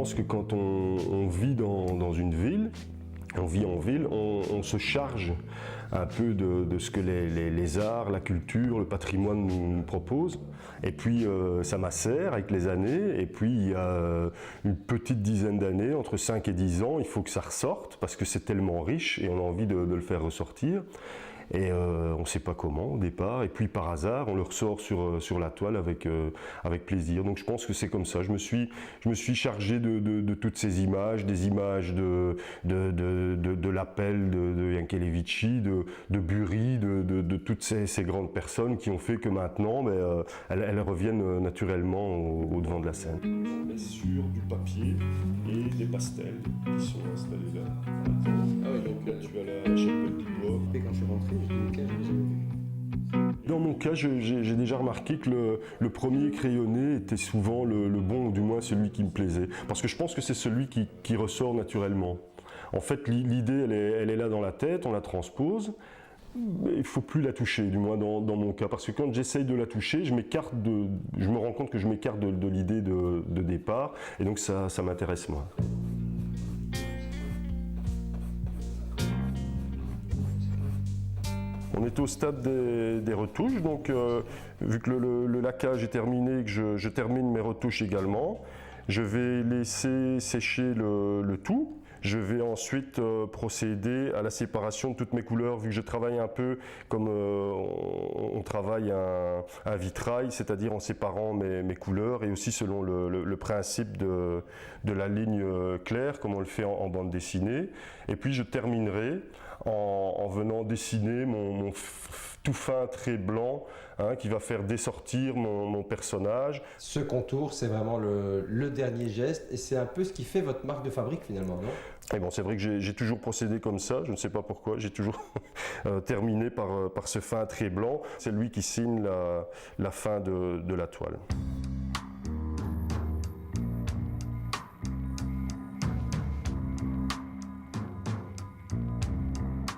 pense que quand on vit dans une ville, on vit en ville, on se charge un peu de ce que les arts, la culture, le patrimoine nous proposent. Et puis ça macère avec les années, et puis il y a une petite dizaine d'années, entre 5 et 10 ans, il faut que ça ressorte, parce que c'est tellement riche et on a envie de le faire ressortir. Et on ne sait pas comment au départ, et puis par hasard on le ressort sur la toile avec plaisir. Donc je pense que c'est comme ça. Je me suis chargé de toutes ces images, des images de l'appel de Yankelevitchi, de Bury, de toutes ces grandes personnes qui ont fait que maintenant elles reviennent naturellement au devant de la scène. On met sur du papier et des pastels qui sont installés là. Ah oui, donc là tu as la chapelle du bois. Et quand je suis rentré, je dis ok, je l'ai jamais vu. Dans mon cas, j'ai déjà remarqué que le premier crayonné était souvent le bon, ou du moins celui qui me plaisait. Parce que je pense que c'est celui qui ressort naturellement. En fait, l'idée, elle est là dans la tête, on la transpose. Il ne faut plus la toucher, du moins dans mon cas. Parce que quand j'essaye de la toucher, je me rends compte que je m'écarte de l'idée de départ. Et donc ça m'intéresse moins. On est au stade des retouches, donc vu que le laquage est terminé et que je termine mes retouches également, je vais laisser sécher le tout. Je vais ensuite procéder à la séparation de toutes mes couleurs, vu que je travaille un peu comme on travaille un vitrail, c'est-à-dire en séparant mes couleurs et aussi selon le principe de la ligne claire, comme on le fait en bande dessinée. Et puis je terminerai en venant dessiner mon tout fin trait blanc qui va faire dessortir mon personnage. Ce contour, c'est vraiment le dernier geste et c'est un peu ce qui fait votre marque de fabrique finalement, non? Et bon, c'est vrai que j'ai toujours procédé comme ça, je ne sais pas pourquoi, j'ai toujours terminé par ce fin trait blanc. C'est lui qui signe la fin de la toile.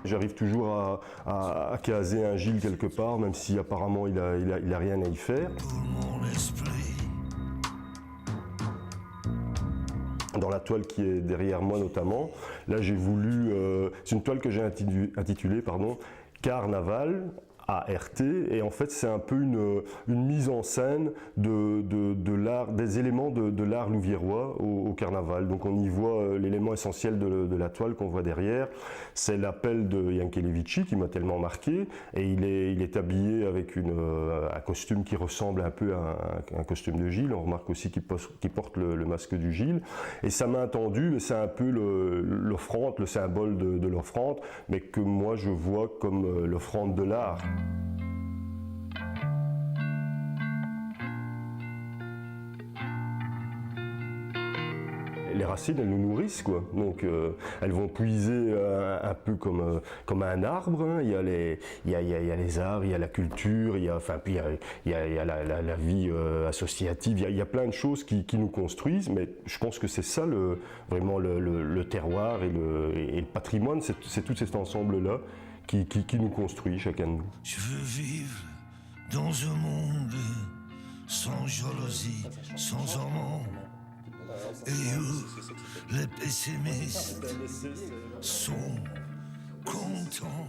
J'arrive toujours à caser un Gilles quelque part, même si apparemment il a rien à y faire. Dans la toile qui est derrière moi notamment, là j'ai voulu, c'est une toile que j'ai intitulée Carnaval. ART, et en fait c'est un peu une mise en scène de l'art, des éléments de l'art louviérois au carnaval. Donc on y voit l'élément essentiel de la toile qu'on voit derrière, c'est l'appel de Yankelevitchi qui m'a tellement marqué, et il est habillé avec un costume qui ressemble un peu à un costume de Gilles. On remarque aussi qu'il porte le masque du Gilles, et ça m'a attendu, c'est un peu l'offrande, le symbole de l'offrande, mais que moi je vois comme l'offrande de l'art. Les racines, elles nous nourrissent, quoi. Donc, elles vont puiser un peu comme un arbre. Il y a les arts, il y a la culture, il y a la vie associative. Il y a plein de choses qui nous construisent. Mais je pense que c'est ça vraiment le terroir et le patrimoine. C'est tout cet ensemble-là qui nous construit, chacun de nous. Je veux vivre dans un monde sans jalousie, sans amour, et où les pessimistes sont contents.